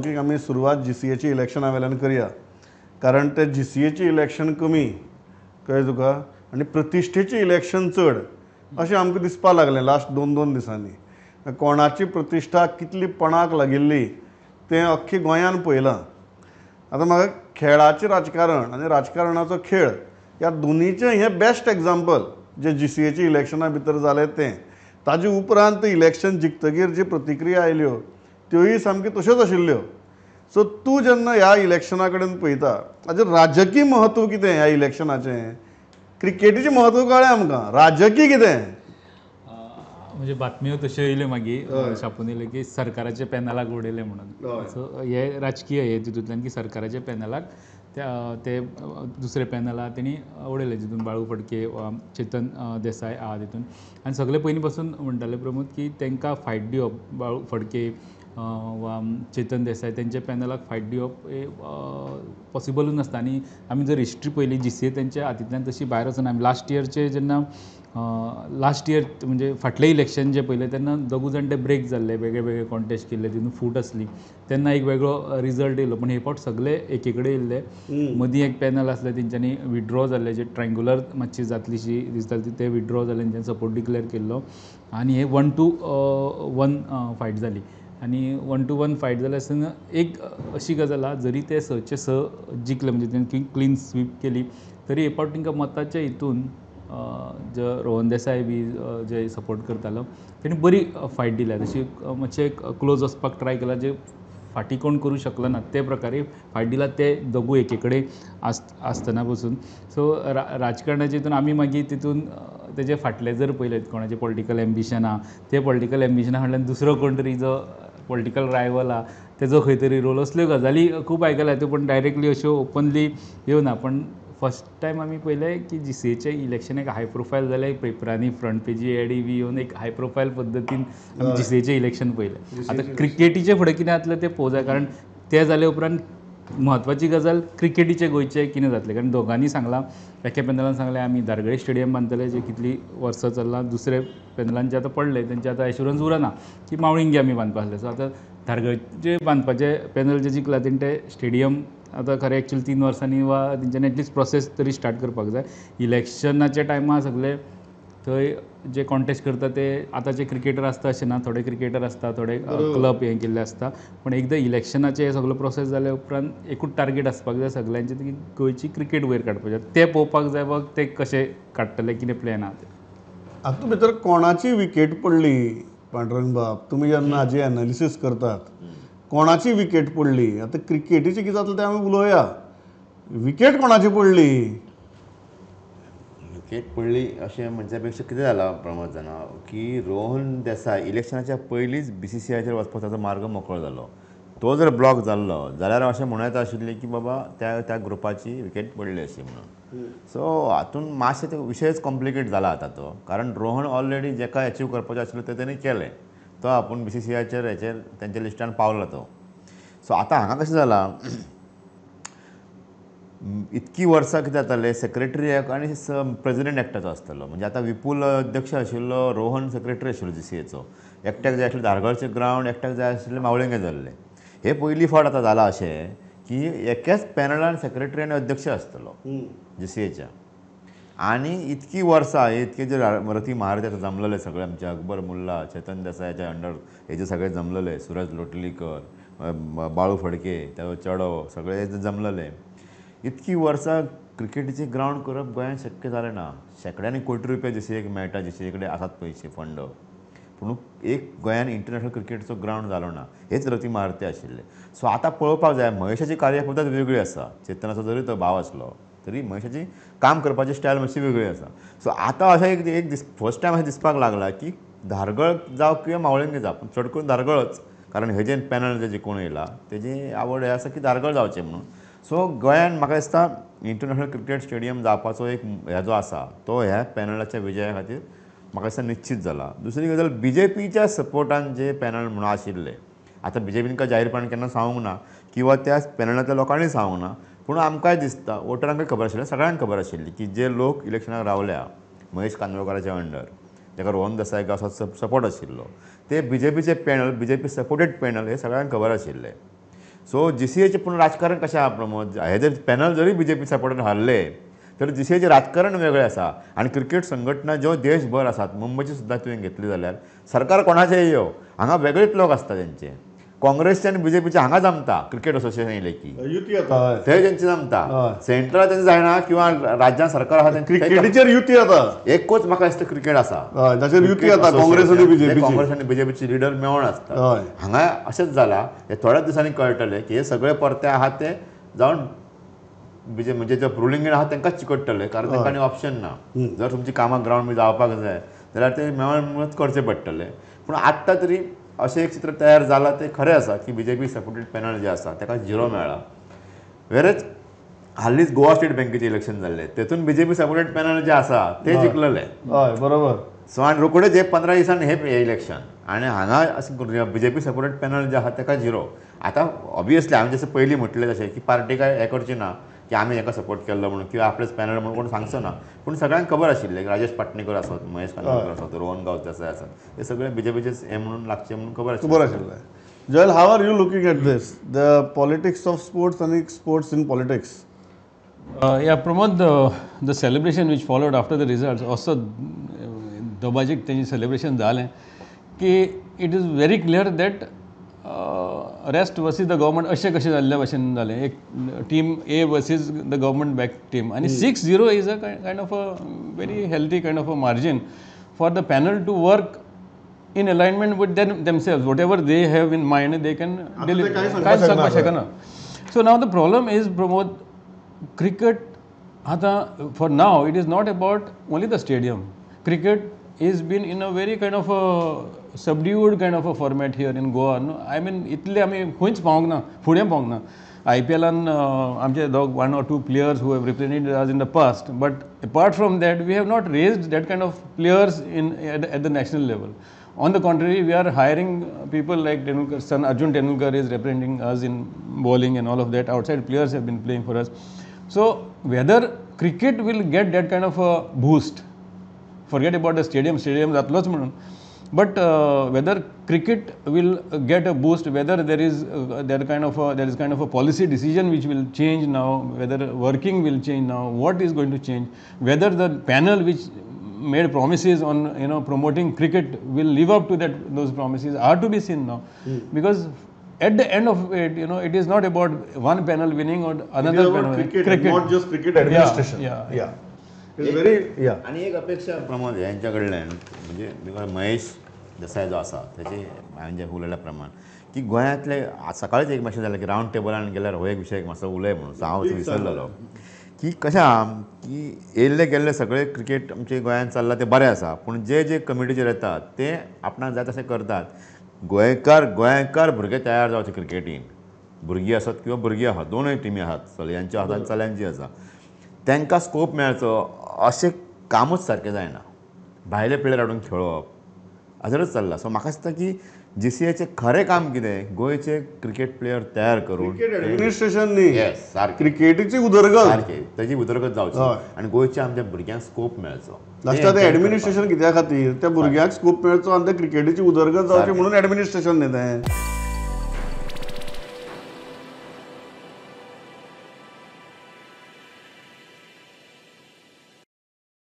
की आमी सुरवात GCAची इलेक्शना वेल्यान करया, कारण ते GCAची इलेक्शन कमी कळ्ळें तुका आनी प्रतिश्ठेची इलेक्शन चड अशें आमकां दिसपा लागलें लास्ट 2 दिसांनी. कोणाची प्रतिश्ठा कितली पणाक लागिल्ली तें अख्खी गोंयान पळयलां. आतां म्हाका खेळाचें राजकारण आनी राजकारणाचो खेळ ह्या दोनीचें हें बेस्ट एग्जाम्पल जे GCAची इलेक्शना भितर जालें तें. ताजे उपरांत इलेक्शन जिखतकीर जी प्रतिक्रिया आयल्यो त्योय सामक्यो तश्योच आशिल्ल्यो. सो तूं जेन्ना ह्या इलेक्शना कडेन पळयता हाजें राजकीय म्हत्व कितें ह्या इलेक्शनाचें? क्रिकेटीचें म्हत्व कळ्ळें आमकां, राजकीय कितें? म्हणजे बातम्यो तश्यो येयल्यो मागीर छापून येयल्यो की सरकाराच्या पॅनलाक उडयलें म्हणून. सो हे राजकीय हे तितूंतल्यान की सरकाराच्या पॅनलाक ते दुसरे पॅनल आहा तेणी उडयले, जितून बाळू फडके वा चेतन देसाय आहा तितून. आनी सगळे पयलीं पासून म्हणटाले प्रमोद की तांकां फायट दिवप, बाळू फडके वा चेतन देसाय तेंच्या पॅनलाक फायट दिवप हे पॉसिबलूच नासता. आनी आमी जर हिस्ट्री पयली GCA तेंच्या हातींतल्यान तशी भायर वचना. लास्ट इयरचे जेन्ना लास्ट इयर म्हणजे फाटलें इलेक्शन जें पयलें तेन्ना दोगूय जाण ते ब्रेक जाल्ले, वेगळे वेगळे कॉन्टेस्ट केल्ले, तितून फूट आसली, तेन्ना एक वेगळो रिजल्ट येयलो. पण हे फावट सगळे एके कडेन येयल्ले. मदीं एक पॅनल आसलें तेंच्यांनी विड्रॉ जाल्ले, जे ट्रायंगुलर मातशी जातलीशी दिसताली ते विड्रॉ जाल्ले, तेंच्यांनी सपोर्ट डिक्लेअर केल्लो आनी हे 1 to 1 फायट जाली. आनी 1 to 1 फायट जाले आसतना एक अशी गजाल आहा, जरी ते 6चे 6 जिखले म्हणजे तेंची क्लीन स्वीप केली, तरी हे फावट तांकां मताच्या हितून जो रोहन देसाय बी जे सपोर्ट करतालो तेणी बरी फायट दिल्या. तशी मातशें क्लोज वचपाक ट्राय केला, जे फाटी कोण करूं शकलो ना ते प्रकारे फायट दिला, ते दोगूय एके कडेन आसतना पसून. सो राजकारणाच्या हितून आमी मागीर तितून तेजे फाटले जर पळयलें कोणाचें पॉलिटिकल एम्बिशन आहा, ते पॉलिटिकल एम्बिशना फाटल्यान दुसरो कोण तरी जो पॉलिटिकल रायवल आहा तेजो खंय तरी रोल, असल्यो गजाली खूब आयकल्या. त्यो पण डायरेक्टली अश्यो ओपनली येवना. पण फस्ट टायम आमी पळयलें की GCAचें इलेक्शन एक हाय प्रोफायल जालें, पेपरांनी फ्रंट पेजी एडी बी येवन एक हाय प्रोफायल पद्दतीन आमी GCAचें इलेक्शन पळयलें. आतां क्रिकेटीचे फुडें कितें जातलें तें पळोवंक जाय, कारण ते जाले उपरांत म्हत्वाची गजाल क्रिकेटीचें गोंयचें कितें जातलें. कारण दोगांनी सांगलां, एके पॅनलान सांगलें आमी धारगळे स्टेडियम बांदतले, जे कितलीं वर्सां चल्लां. दुसरे पॅनलान जे आतां पडले तेंचे आतां एश्युरन्स उरना की मावळिंगे आमी बांदपाक आसले. सो आतां धारगळचे बांदपाचें पॅनल जे जिखला तेणी ते स्टेडियम आतां खरें एक्चुअली 3 वर्सांनी वा तेंच्यांनी एटलिस्ट प्रोसेस तरी स्टार्ट करपाक जाय. इलेक्शनाच्या टायमार सगळे थंय जे कॉन्टेस्ट करता ते आतांचे क्रिकेटर आसता अशें ना, थोडे क्रिकेटर आसता, थोडे क्लब हें केल्ले आसता. पण एकदां इलेक्शनाचे हे सगळो प्रोसेस जाल्या उपरांत एकूच टार्गेट आसपाक जाय सगळ्यांचें, की गोंयची क्रिकेट वयर काडपाचें. ते पळोवपाक जाय वा ते कशें काडटले, कितें प्लॅन आहा ते. हातूंत भितर कोणाची विकेट पडली पांडुरंग बाब, तुमी जेन्ना हाजी एनालिसीस करतात, कोणाची विकेट पडली? आतां क्रिकेटीचें कितें जातलें तें आमी उलोवया. विकेट कोणाची पडली? विकेट पडली अशें म्हणच्या पेक्षा कितें जालां प्रमोद जाणा, की रोहन देसाय इलेक्शनाच्या पयलींच BCCIचेर वचपाचो ताचो मार्ग मोकळो जालो. तो जर ब्लॉक जाल्लो जाल्यार अशें म्हणूं येता आशिल्लें की बाबा त्या ग्रुपाची विकेट पडली अशी म्हणून. सो हातूंत मातशें तो विशयच कॉम्प्लिकेट जाला आतां तो, कारण रोहन ऑलरेडी जेका अचीव करपाचें आशिल्लें तें तेणी केलें. तो आपूण BCCIचेर हेचेर तेंच्या लिस्टान पावलो तो. सो आतां हांगा कशें जालां, इतकी वर्सां कितें जातालें, सेक्रेटरी आनी प्रेजिडेंट एकट्याचो आसतालो. म्हणजे आतां विपूल अध्यक्ष आशिल्लो, रोहन सेक्रेटरी आशिल्लो GCAचो. एकट्याक जाय आशिल्लें धारगळचें ग्रावंड, एकट्याक जाय आशिल्लें मावळिंगे जाल्लें. हे पयलीं फावट आतां जालां अशें की एकाच पॅनलान सेक्रेटरी आनी अध्यक्ष आसतलो GCAच्या. आनी इतकी वर्सां इतके जे रथी महारथी आतां जमलेले सगळे आमचे अकबर मुल्ला, चेतन देसायाच्या अंडर हेजे सगळे जमलेले, सुरज लोटलीकर, बाळू फडके, तेजो चेडो, सगळे जमलेले. इतकी वर्सां क्रिकेटीचें ग्रावंड करप गोंयांत शक्य जालें ना. शेकड्यांनी कोटी रुपया GCAक मेळटा, GCA कडेन आसात पयशे फंड, पूण एक गोंयान इंटरनॅशनल क्रिकेटचो ग्रावंड जालो ना. हेच रथी महारथी आशिल्ले. सो आतां पळोवपाक जाय, महेशाची कार्यपद्दत वेगळी आसा. चेतनाचो जरी तो भाव आसलो तरी महेशाची काम करपाची स्टायल मातशी वेगळी आसा. सो आतां अशें एक फस्ट टायम अशें दिसपाक लागला की धारगळ जावं किंवा मावळिंगे जावं, पूण चड करून धारगळच, कारण हेजें पॅनल जे जिखून येयला तेजी आवड हे आसा की धारगळ जावचें म्हणून. सो गोंयान म्हाका दिसता इंटरनॅशनल क्रिकेट स्टेडियम जावपाचो एक हेजो आसा तो ह्या पॅनलाच्या विजया खातीर म्हाका दिसता निश्चित जाला. दुसरी गजाल, BJPच्या सपोर्टान जे पॅनल म्हणून आशिल्ले, आतां BJPन काय जाहीरपणान केन्ना सांगूंक ना किंवा त्या पॅनलांतल्या लोकांनी सांगूंक ना, पूण आमकांय दिसता, वोटरांकय खबर आशिल्लें, सगळ्यांक खबर आशिल्ली की जे लोक इलेक्शनाक रावल्या महेश कांदोळकाराच्या अंडर, ताका रोहन देसायक असो सपोर्ट आशिल्लो, ते BJPचे पॅनल, BJP सपोर्टेड पॅनल हे सगळ्यांक खबर आशिल्लें. सो GCAचे पूण राजकारण कशें आहा प्रमोद, हे जर पॅनल जरी BJP सपोर्टान हारले तर GCAचे राजकारण वेगळें आसा. आनी क्रिकेट संघटना ज्यो देशभर आसात, मुंबयची सुद्दां तुवें घेतली जाल्यार सरकार कोणाचेंय येवं, हांगा वेगळेच लोक आसता तेंचे. काँग्रेसचे आनी BJPचे हांगा जमता क्रिकेट असोसिएशन येयलें की युती आता थंय तेंचे जमता. सेंट्रल तेंचे जायना किंवा राज्यांत सरकार आहा क्रिकेटीचेर युती आता एकूच म्हाका दिसता क्रिकेट आसा. ताचेर युती आता काँग्रेस आनी BJP. काँग्रेस आनी BJPचे लिडर मेळून आसता. हांगा अशेंच जाला, हे थोड्याच दिसांनी कळटलें की हे सगळे परते आहात ते जावन म्हणजे जे रुलिंगेन आहात तांकांच चिकटतले, कारण तांकां आनी ऑप्शन ना. जर तुमची कामां ग्रावंड बी जावपाक जाय जाल्यार ते मेळून करचे पडटले. पूण आत्तां तरी अशें एक चित्र तयार जालां ते खरें आसा की BJP सपोर्टेड पॅनल जे आसा ताका 0 मेळ्ळा. वेरेच हालींच गोवा स्टेट बँकेचें इलेक्शन जाल्लें, तेतून BJP सपोर्टेड पॅनल जे आसा ते जिखलेले. हय बरोबर. सो आनी रोखडेच हे 15 दिसांनी हे इलेक्शन आनी हांगा अशें BJP सपोर्टेड पॅनल जे आहा ताका 0. आतां ऑबियसली हांवें जशें पयलीं म्हटलें तशें की पार्टी काय हें करची ना की आमी हेका सपोर्ट केल्लो म्हणून किंवा आपलेच पॅनल म्हणून कोण सांगचो ना. पूण सगळ्यांक खबर आशिल्लें की राजेश पाटणेकर आसत, महेश कांदोळकर आसत, रोहन गांवदेसाय आसत, हे सगळे BJPचेच हे म्हणून लागचे म्हणून खबर आशिल्लें. Joel, how are you looking at this? The politics of sports and sports in politics? Yeah, Pramod, the celebration which followed after the results, also Dobajic तेंचे celebration जालें की it is very clear that rest versus the government अशें कशें जाल्ल्या भशेन जालें. एक team A versus the government back team आनी 6-0 is a kind of a very healthy kind of a margin for the panel to work in alignment with themselves. Whatever they have in mind, they can deliver. कांयच सांगपाक शकना. So now the problem is, Pramod, cricket, for now, it is not about only the stadium. Cricket is been in a very kind of a subdued kind of a format here in Goa. No? I mean, इतले आमी खंयच पावूंक ना, फुडें पावूंक ना. IPLan आमचे दोग 1 or 2 players who have represented us in the past, but apart from that, we have not raised that kind of players at the national level. On the contrary, we are hiring people like Tendulkar, son Arjun Tendulkar is representing us in bowling and all of that. Outside players have been playing for us. So whether cricket will get that kind of a boost, forget about the stadium जातलोच म्हणून, but whether cricket will get a boost, whether there is kind of a policy decision which will change now, whether working will change now, what is going to change, whether the panel which made promises on promoting cricket will live up to those promises are to be seen now. Because at the end of it, it is not about one panel winning or another panel winning. Cricket, not just cricket administration. Yeah. It's very आणि एक अपेक्षा प्रमोद यांच्या कडल्यान म्हणजे महेश देसाय जो आसा त्याची हांवें जे उलयल्या प्रमाण की गोंयांतले सकाळीच एक मॅसेज जालें की रावंड टेबलान गेल्यार हो एक विशय मातसो उलय म्हणून. सो हांव विसरलेलो की कशें आहा की येयल्ले गेल्ले सगळे क्रिकेट आमचे गोंयांत चल्ला ते बरें आसा, पूण जे कमिटीचेर येतात ते आपणाक जाय तशें करतात. गोंयकार भुरगे तयार जावचे क्रिकेटीन, भुरगीं आसत किंवा भुरगीं आहात, दोनूय टिमी आहात, चलयांच्यो आहात आनी चल्यांची आसा, तांकां स्कोप मेळचो अशें कामूच सारकें जायना. भायले प्लेयर हाडून खेळोवप हाजेरूच चल्ला. सो म्हाका दिसता की GCAचें खरें काम कितें, गोंयचे क्रिकेट प्लेयर तयार करून एडमिनिस्ट्रेशन न्ही, सारकें क्रिकेटीची उदरगत, सारकें तेजी उदरगत जावची आनी गोंयच्या आमच्या भुरग्यांक स्कोप मेळचो. लास्टाक एडमिनिस्ट्रेशन कित्या खातीर त्या भुरग्यांक स्कोप मेळचो आनी त्या क्रिकेटीची उदरगत जावची म्हणून एडमिनिस्ट्रेशन न्ही तें.